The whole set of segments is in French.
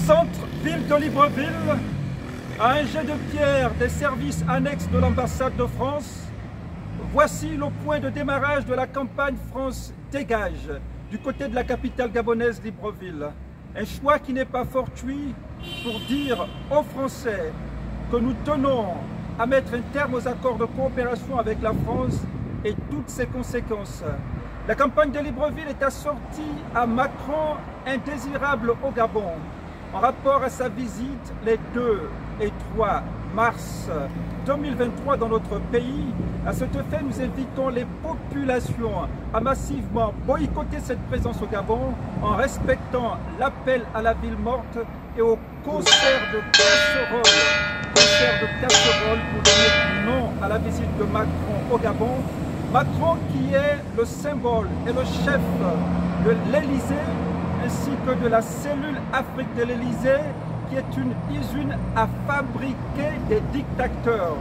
centre-ville de Libreville, à un jet de pierre des services annexes de l'ambassade de France, voici le point de démarrage de la campagne France Dégage du côté de la capitale gabonaise Libreville. Un choix qui n'est pas fortuit pour dire aux Français que nous tenons à mettre un terme aux accords de coopération avec la France et toutes ses conséquences. La campagne de Libreville est assortie à Macron indésirable au Gabon en rapport à sa visite les 2 et 3 mars 2023 dans notre pays. À cet effet, nous invitons les populations à massivement boycotter cette présence au Gabon en respectant l'appel à la ville morte et au concert de casseroles pour donner non à la visite de Macron au Gabon. Macron qui est le symbole et le chef de l'Élysée ainsi que de la cellule Afrique de l'Élysée qui est une usine à fabriquer des dictateurs.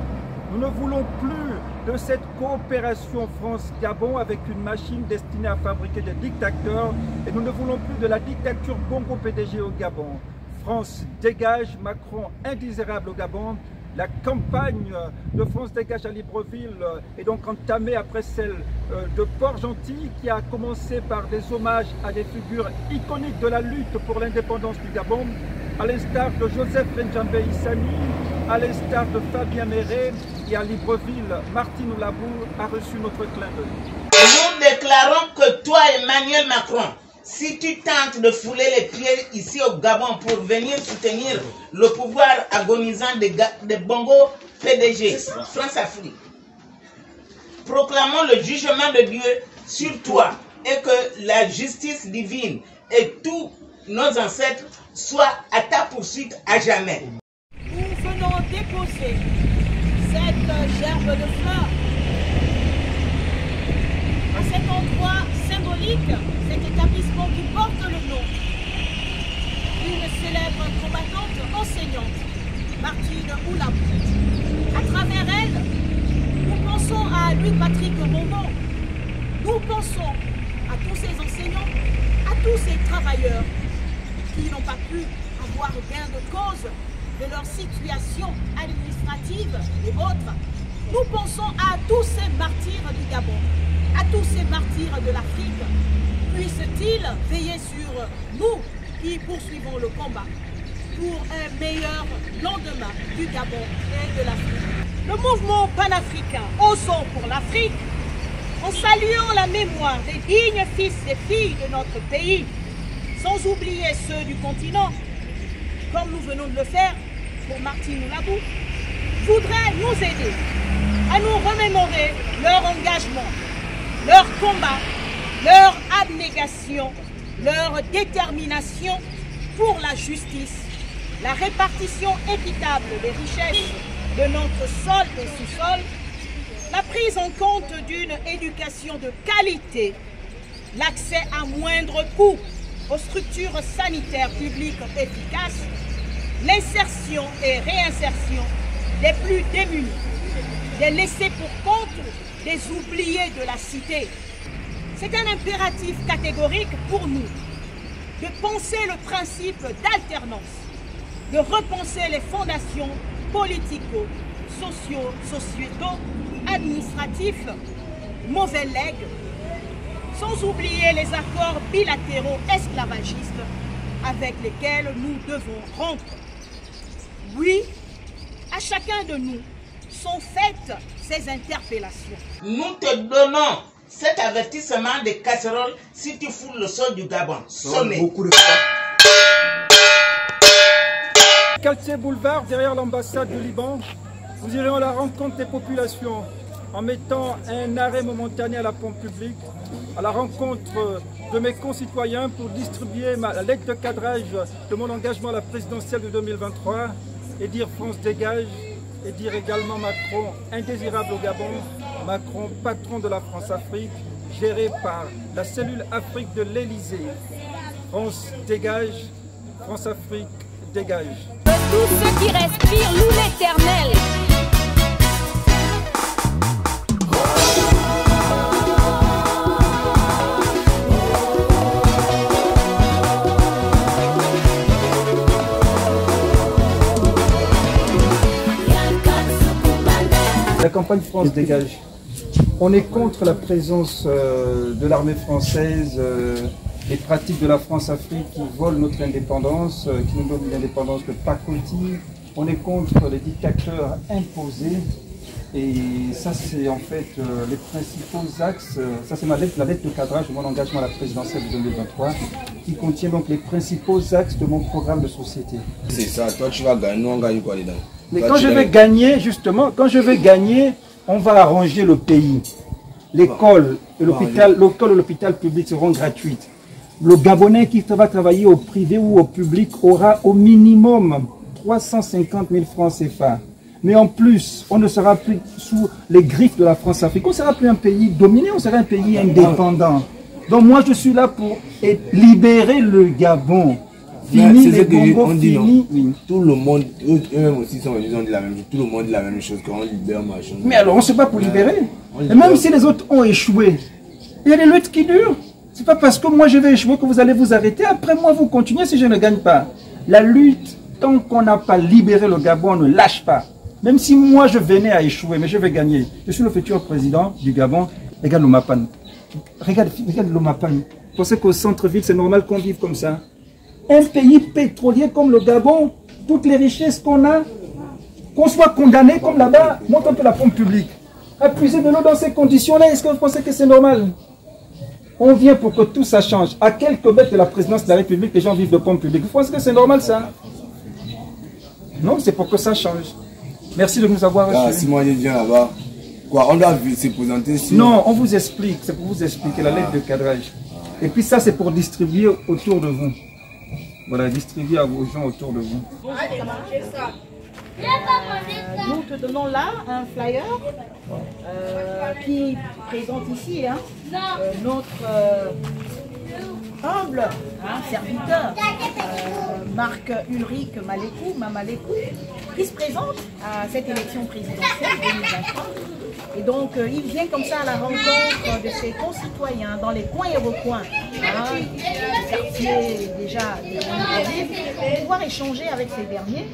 Nous ne voulons plus de cette coopération France-Gabon avec une machine destinée à fabriquer des dictateurs et nous ne voulons plus de la dictature Bongo-PDG au Gabon. France dégage, Macron indésirable au Gabon. La campagne de France Dégage à Libreville est donc entamée après celle de Port-Gentil qui a commencé par des hommages à des figures iconiques de la lutte pour l'indépendance du Gabon, à l'instar de Joseph Renjambe Issani, à l'instar de Fabien Méré et à Libreville, Martine Labour a reçu notre clin d'œil. Nous déclarons que toi, Emmanuel Macron, si tu tentes de fouler les pieds ici au Gabon pour venir soutenir le pouvoir agonisant de Bongo PDG, France-Afrique, proclamons le jugement de Dieu sur toi et que la justice divine et tous nos ancêtres soient à ta poursuite à jamais. Nous venons déposer cette gerbe de fleurs à cet endroit symbolique, cet établissement qui porte le nom d'une célèbre combattante enseignante, Martine Oulabou. À travers elle, nous pensons à Louis-Patrick Momon, nous pensons à tous ces enseignants, à tous ces travailleurs qui n'ont pas pu avoir gain de cause de leur situation administrative et autres. Nous pensons à tous ces martyrs du Gabon, à tous ces martyrs de l'Afrique. Puisse-t-il veiller sur nous qui poursuivons le combat pour un meilleur lendemain du Gabon et de l'Afrique. Le mouvement panafricain Osons pour l'Afrique, en saluant la mémoire des dignes fils et filles de notre pays, sans oublier ceux du continent, comme nous venons de le faire pour Martine Oulabou, voudrait nous aider à nous remémorer leur engagement, leur combat, leur abnégation, leur détermination pour la justice, la répartition équitable des richesses de notre sol et sous-sol, la prise en compte d'une éducation de qualité, l'accès à moindre coût aux structures sanitaires publiques efficaces, l'insertion et réinsertion des plus démunis, des laissés pour compte, des oubliés de la cité. C'est un impératif catégorique pour nous de penser le principe d'alternance, de repenser les fondations politico, sociétaux, administratifs, mauvais legs, sans oublier les accords bilatéraux esclavagistes avec lesquels nous devons rompre. Oui, à chacun de nous sont faites ces interpellations. Nous te donnons cet avertissement de casserole si tu foules le sol du Gabon. Sonnez. Beaucoup de fois. Quartier Boulevard, derrière l'ambassade du Liban, nous irons à la rencontre des populations en mettant un arrêt momentané à la pompe publique, à la rencontre de mes concitoyens pour distribuer la lettre de cadrage de mon engagement à la présidentielle de 2023 et dire France dégage et dire également Macron indésirable au Gabon, Macron patron de la France-Afrique, géré par la cellule Afrique de l'Élysée. France dégage, France-Afrique dégage. Tous ceux qui respirent louent l'Éternel. campagne France Dégage. On est contre la présence de l'armée française, les pratiques de la France-Afrique qui volent notre indépendance, qui nous donnent l'indépendance de pacotille. On est contre les dictateurs imposés. Et ça, c'est en fait les principaux axes. Ça, c'est la lettre de cadrage de mon engagement à la présidentielle de 2023, qui contient donc les principaux axes de mon programme de société. C'est ça, toi tu vas gagner, nous on gagne quoi dedans? Mais quand je vais gagner, justement, quand je vais gagner, on va arranger le pays. L'école et l'hôpital public seront gratuites. Le Gabonais qui va travailler au privé ou au public aura au minimum 350 000 francs CFA. Mais en plus, on ne sera plus sous les griffes de la France-Afrique. On ne sera plus un pays dominé, on sera un pays indépendant. Donc moi, je suis là pour libérer le Gabon. Fini les Congo, fini. Oui. Tout le monde, eux-mêmes aussi sont venus, ils ont dit la même chose. Tout le monde dit la même chose, qu'on libère machin. Mais alors, on ne se bat pour libérer. Et même si les autres ont échoué, il y a des luttes qui durent. Ce n'est pas parce que moi je vais échouer que vous allez vous arrêter. Après moi, vous continuez si je ne gagne pas. La lutte, tant qu'on n'a pas libéré le Gabon, on ne lâche pas. Même si moi je venais à échouer, mais je vais gagner. Je suis le futur président du Gabon. Regarde le Mapan. Regarde le Mapan. Vous pensez qu'au centre-ville, c'est normal qu'on vive comme ça? Un pays pétrolier comme le Gabon, toutes les richesses qu'on a, qu'on soit condamné comme là-bas, montre un peu la pompe publique. Appuyer de l'eau dans ces conditions-là, est-ce que vous pensez que c'est normal? On vient pour que tout ça change. À quelques mètres de la présidence de la République, les gens vivent de pompe publique. Vous pensez que c'est normal ça? Non, c'est pour que ça change. Merci de nous avoir reçus. Ah, si moi je viens là-bas, quoi, on doit se présenter sur... Non, on vous explique, c'est pour vous expliquer la lettre de cadrage. Et puis ça, c'est pour distribuer autour de vous. Voilà, distribuer à vos gens autour de vous. Nous te donnons là un flyer qui présente ici notre humble serviteur, Marc Ulrich Mamalekou, qui se présente à cette élection présidentielle 2023. Et donc, il vient comme ça à la rencontre de ses concitoyens dans les coins et recoins, les quartiers déjà pour pouvoir échanger avec ces derniers.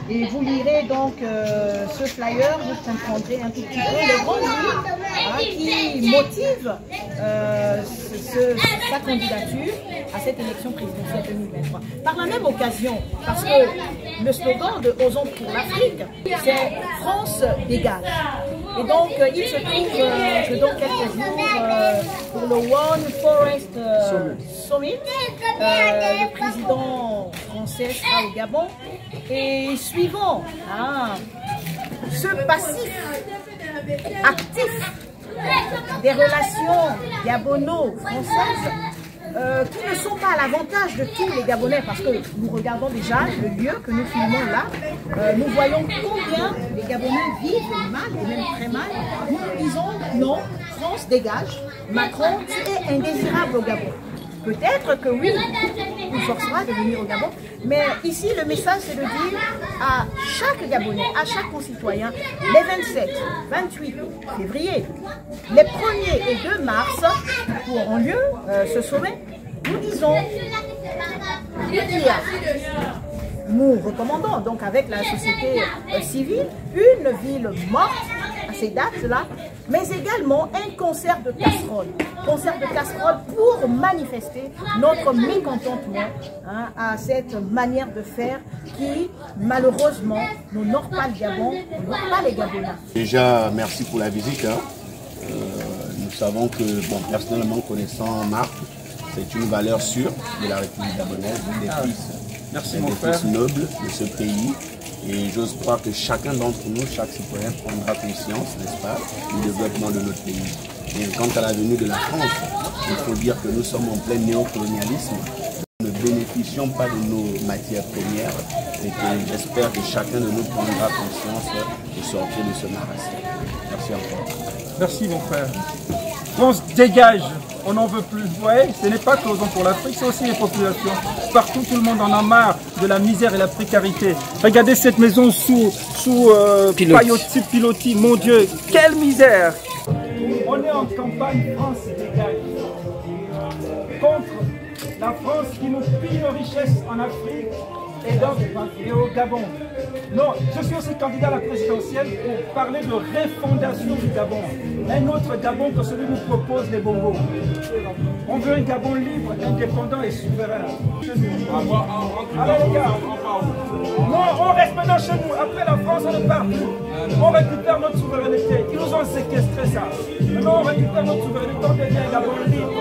Et vous lirez donc ce flyer, vous comprendrez un tout petit peu les grandes lignes qui motivent sa candidature à cette élection présidentielle 2023. Par la même occasion, parce que le slogan de Osons pour l'Afrique, c'est France dégage. Et donc, il se trouve que dans quelques jours, pour le One Forest Summit, le président français sera au Gabon. Et suivant ce passif actif des relations gabono-françaises qui ne sont pas à l'avantage de tous les Gabonais, parce que nous regardons déjà le lieu que nous filmons là, nous voyons combien les Gabonais vivent mal et même très mal. Nous disons non, France dégage, Macron tu es indésirable au Gabon. Peut-être que oui, il forcera de venir au Gabon, mais ici le message c'est de dire à chaque Gabonais, à chaque concitoyen, les 27, 28 février, les 1er et 2 mars, où auront lieu ce sommet, nous disons nous recommandons donc avec la société civile une ville morte à ces dates-là, mais également un concert de casseroles. Concert de casseroles pour manifester notre mécontentement à cette manière de faire qui, malheureusement, n'honore pas le Gabon, n'honore pas les Gabonais. Déjà, merci pour la visite. Nous savons que, bon, personnellement connaissant Marc, c'est une valeur sûre de la République gabonaise, une des fils nobles de ce pays. Et j'ose croire que chacun d'entre nous, chaque citoyen, prendra conscience, n'est-ce pas, du développement de notre pays. Et quant à la venue de la France, il faut dire que nous sommes en plein néocolonialisme. Nous ne bénéficions pas de nos matières premières et que j'espère que chacun de nous prendra conscience de sortir de ce marasme. Merci encore. Merci mon frère. France dégage, on n'en veut plus. Vous voyez, ce n'est pas que Osons pour l'Afrique, c'est aussi les populations. Partout, tout le monde en a marre de la misère et la précarité. Regardez cette maison sous pilotis, mon Dieu, quelle misère! On est en campagne France dégage contre la France qui nous pille nos richesses en Afrique et au Gabon. Non, je suis aussi candidat à la présidentielle pour parler de refondation du Gabon. Un autre Gabon que celui que nous proposent les Bongos. On veut un Gabon libre, indépendant et souverain. Alors les gars, non, on reste maintenant chez nous. Après la France, on ne part plus. On récupère notre souveraineté. Ils nous ont séquestré ça. Maintenant, on récupère notre souveraineté. On devient un Gabon libre.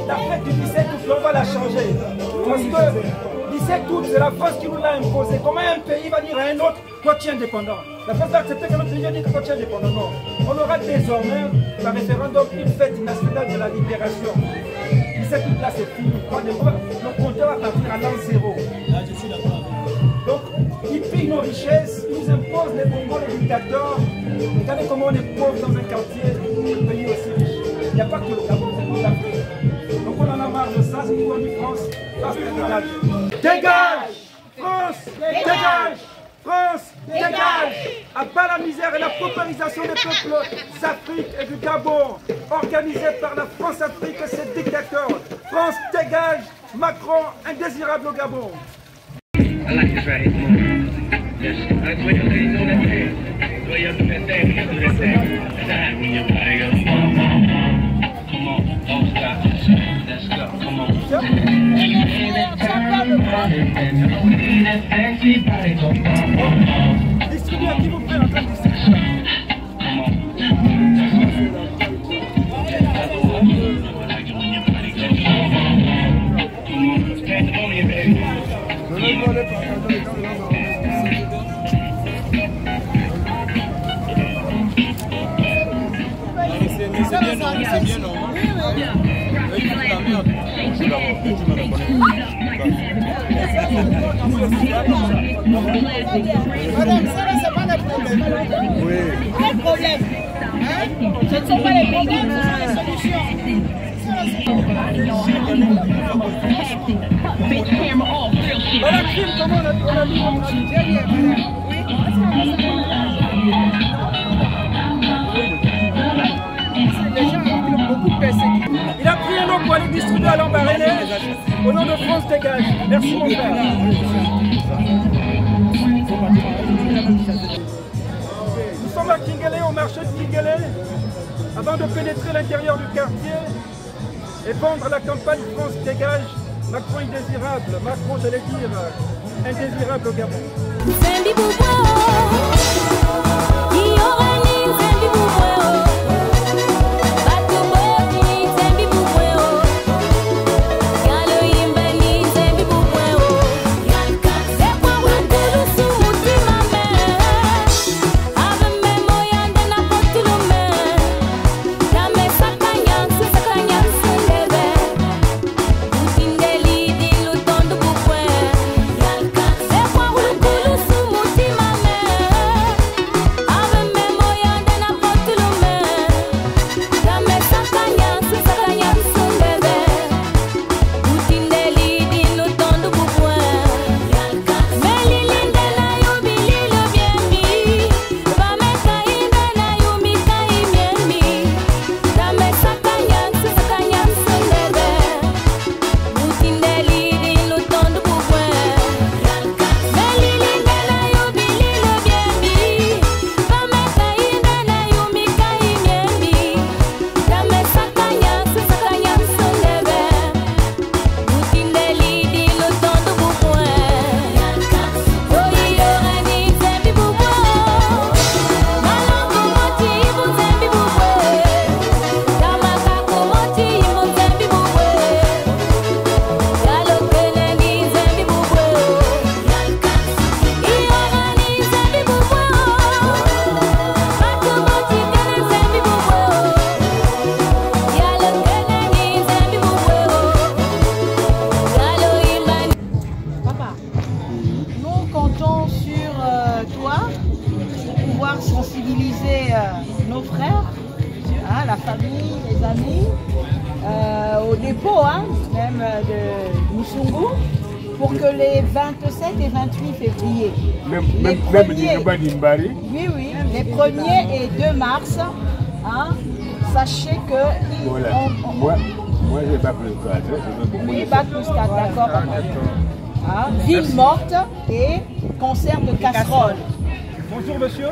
La fête du 17 août, on va la changer. Parce que 17 août, c'est la France qui nous l'a imposé. Comment un pays va dire à un autre, toi tu es indépendant? La France va accepter que notre pays dise que toi tu es indépendant. Non. On aura désormais, par référendum, une fête nationale de la libération. 17 août, là, c'est fini. Nos compteurs va partir à l'an zéro. Là, je suis d'accord. Donc, ils pillent nos richesses, ils nous imposent les bonbons, les dictateurs. Regardez comment on est pauvre dans un quartier, un pays aussi riche. Il n'y a pas que le Gabon, c'est toute l'Afrique. Donc on en a marre de ça, c'est pourquoi on France, France dégage. Dégage France, dégage France, dégage. À bas la misère et la paupérisation des peuples d'Afrique et du Gabon, organisée par la France-Afrique et ses dictateurs. France, dégage. Macron, indésirable au Gabon. I like this right here. Come on. Yes. I do it on that thing. Do you do that thing? You do that thing. That's when your body goes. Come on. Don't stop. Let's go. Come on. That sexy body go. Distribuez à qui vous plaît en train de distribuer. Come on. Pandemonium, baby. C'est bien normal. Oui, c'est la merde. Je me reconnais. Madame, ça c'est pas le problème. Oui. Quel problème? Hein? Ce ne sont pas les problèmes, ce sont les solutions. Voilà, film, comment on a mis Il a pris un nom pour aller distribuer à l'embarré au nom de France Dégage. Merci mon frère. Nous sommes à Kingelé, au marché de Kingelé, avant de pénétrer l'intérieur du quartier et vendre la campagne France Dégage. Macron indésirable, Macron j'allais dire indésirable au Gabon. nos frères, hein, la famille, les amis, au dépôt, hein, même de Moussoungou, pour que les 27 et 28 février, les 1er et 2 mars, hein, sachez que... Voilà. Moi, j'ai pas plus 4. Oui, pas plus 4, d'accord. ville morte et conserve de casserole. Bonjour monsieur.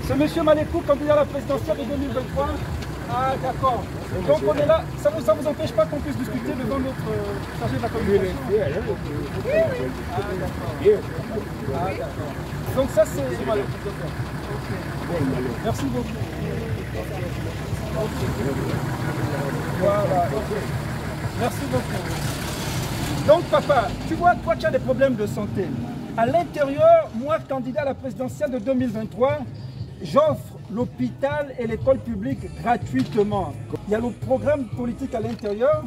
C'est monsieur Malekou, candidat à la présidentielle de 2023. Ah d'accord. Donc on est là, ça vous empêche pas qu'on puisse discuter devant notre chargé de la communication? Ah d'accord. Donc ça c'est... Merci beaucoup. Voilà. Merci beaucoup. Donc papa, tu vois, toi tu as des problèmes de santé. À l'intérieur, moi candidat à la présidentielle de 2023, j'offre l'hôpital et l'école publique gratuitement. Il y a le programme politique à l'intérieur.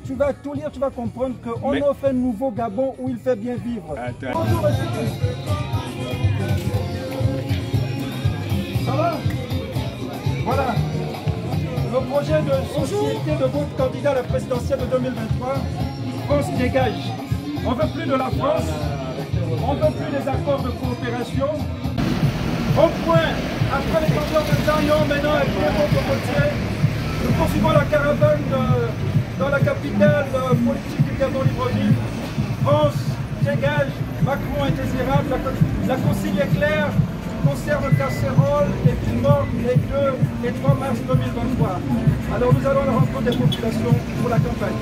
Tu vas tout lire, tu vas comprendre qu'on offre un nouveau Gabon où il fait bien vivre. Bonjour monsieur. Ça va? Voilà. Le projet de société de votre candidat à la présidentielle de 2023, France dégage. On ne veut plus de la France, on ne veut plus des accords de coopération. Au point, après les vendeurs de Zayon, maintenant avec les autres côtiers, nous poursuivons la caravane dans la capitale politique du Gabon-Libreville. France dégage, Macron indésirable, la consigne est claire, conserve casserole et puis mort les 2 et 3 mars 2023. Alors nous allons à la rencontre des populations pour la campagne.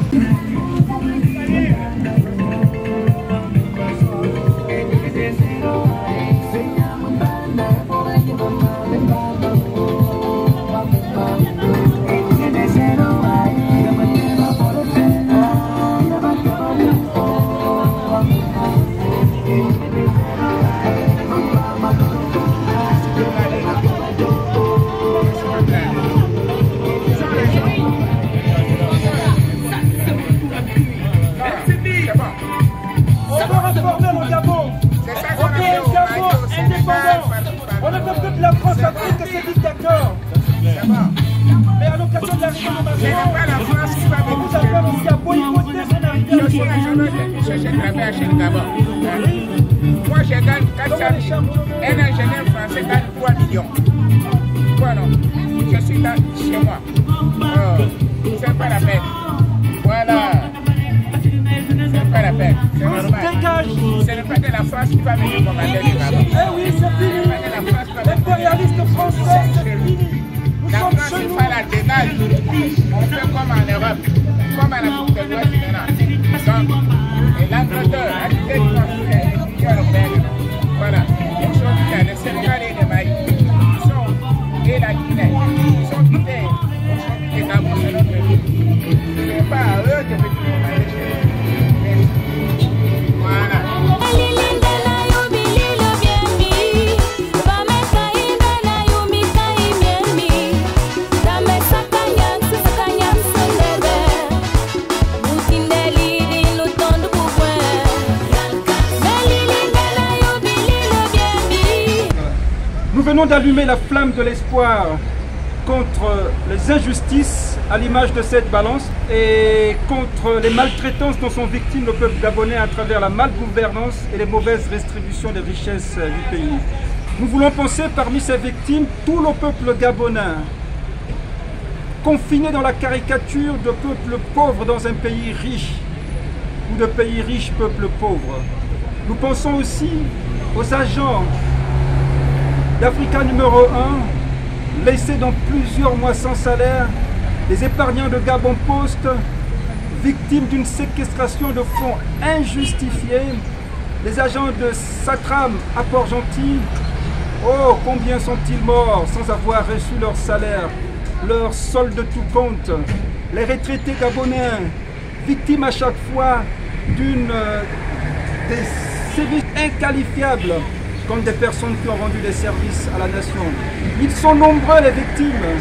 On ne peut plus de la France-Afrique que c'est dictateur. Mais à l'occasion de l'arrivée de Macron, on vous appelle aussi à boycotter son arrivée à Moi, je gagne 400 000. Un ingénieur français gagne 3 millions. Voilà. Je suis là chez moi. C'est pas la peine. Voilà. C'est pas la peine. C'est normal. Ce n'est pas de la France qui va venir commander les Gabon. Eh oui, c'est fini. L'impérialiste français, c'est fini. La France, il faut la dégage. On fait comme en Europe, comme en Afrique de l'Ouest maintenant. Donc, l'Angleterre, la l'idée de l'Union européenne, voilà. Les choses qui sont les Sénégal et les Mali, et la Guinée, ils sont quittés. Ils sont Gabon, c'est notre pays. Ce n'est pas à eux de venir commander chez nous. Voilà. Nous venons d'allumer la flamme de l'espoir contre les injustices à l'image de cette balance et contre les maltraitances dont sont victimes le peuple gabonais à travers la malgouvernance et les mauvaises distributions des richesses du pays. Nous voulons penser parmi ces victimes tout le peuple gabonais, confiné dans la caricature de peuple pauvre dans un pays riche ou de pays riche peuple pauvre. Nous pensons aussi aux agents d'Africa numéro 1, laissés dans plusieurs mois sans salaire, les épargnants de Gabon Post, victimes d'une séquestration de fonds injustifiée, les agents de Satram à Port-Gentil. Oh, combien sont-ils morts sans avoir reçu leur salaire, leur solde de tout compte. Les retraités gabonais, victimes à chaque fois des services inqualifiables contre des personnes qui ont rendu des services à la nation. Ils sont nombreux les victimes.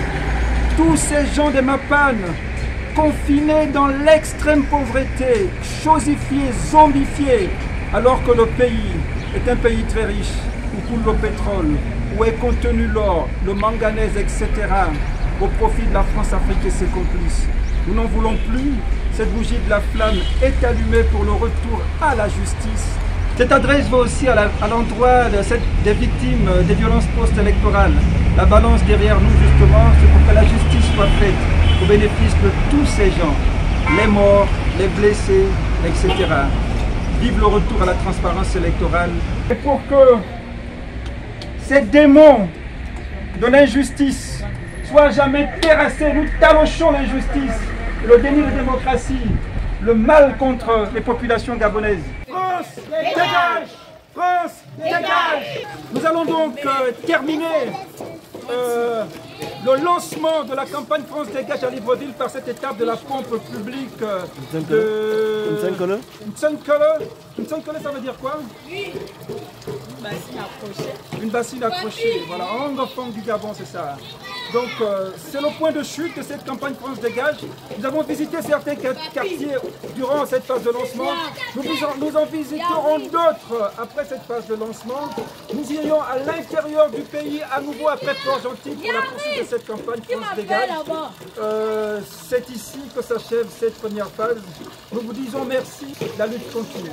Tous ces gens des Mapanes, confinés dans l'extrême pauvreté, chosifiés, zombifiés, alors que le pays est un pays très riche, où coule le pétrole, où est contenu l'or, le manganèse, etc., au profit de la France-Afrique et ses complices. Nous n'en voulons plus. Cette bougie de la flamme est allumée pour le retour à la justice. Cette adresse va aussi à l'endroit des victimes des violences post-électorales. La balance derrière nous, justement, c'est pour que la justice soit faite au bénéfice de tous ces gens, les morts, les blessés, etc. Vive le retour à la transparence électorale. Et pour que ces démons de l'injustice soient jamais terrassés, nous talochons l'injustice, le déni de démocratie, le mal contre les populations gabonaises. France, dégage! France, dégage! Nous allons donc terminer le lancement de la campagne France dégage à Libreville par cette étape de la pompe publique de Ntsankole, ça veut dire quoi? Une bassine accrochée. Une bassine accrochée, voilà, en langue enfant du Gabon, c'est ça. Donc c'est le point de chute de cette campagne France dégage. Nous avons visité certains quartiers durant cette phase de lancement. Nous en visiterons d'autres après cette phase de lancement. Nous irons à l'intérieur du pays, à nouveau après Port-Gentil pour la poursuite de cette campagne France dégage. C'est ici que s'achève cette première phase. Nous vous disons merci, la lutte continue.